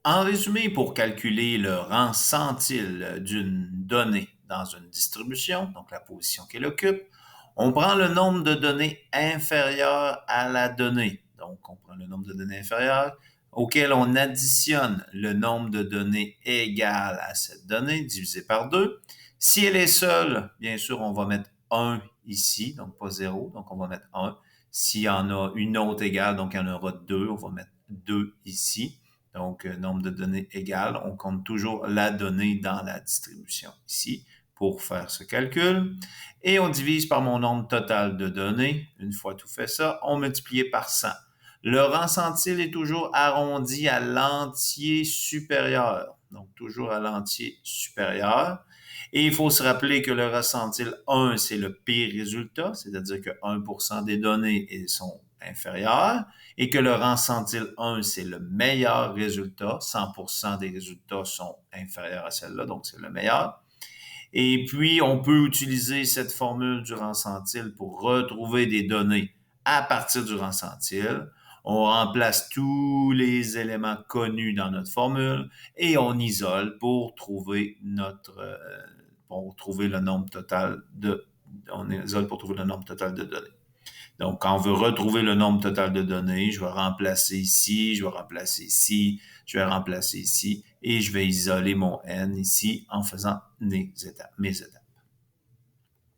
En résumé, pour calculer le rang centile d'une donnée dans une distribution, donc la position qu'elle occupe, on prend le nombre de données inférieures à la donnée. Donc, on prend le nombre de données inférieures auquel on additionne le nombre de données égal à cette donnée divisé par 2. Si elle est seule, bien sûr, on va mettre 1 ici, donc pas 0, donc on va mettre 1. S'il y en a une autre égale, donc il y en aura 2, on va mettre 2 ici. Donc, nombre de données égal, on compte toujours la donnée dans la distribution ici pour faire ce calcul. Et on divise par mon nombre total de données. Une fois tout fait ça, on multiplie par 100. Le rang centile est toujours arrondi à l'entier supérieur. Donc, toujours à l'entier supérieur. Et il faut se rappeler que le rang centile 1, c'est le pire résultat, c'est-à-dire que 1% des données sont inférieures et que le rang centile 1, c'est le meilleur résultat. 100% des résultats sont inférieurs à celle-là, donc c'est le meilleur. Et puis, on peut utiliser cette formule du rang centile pour retrouver des données à partir du rang centile. On remplace tous les éléments connus dans notre formule et on isole pour trouver pour trouver le nombre total on isole pour trouver le nombre total de données. Donc, quand on veut retrouver le nombre total de données, je vais remplacer ici, je vais remplacer ici, je vais remplacer ici et je vais isoler mon n ici en faisant mes étapes.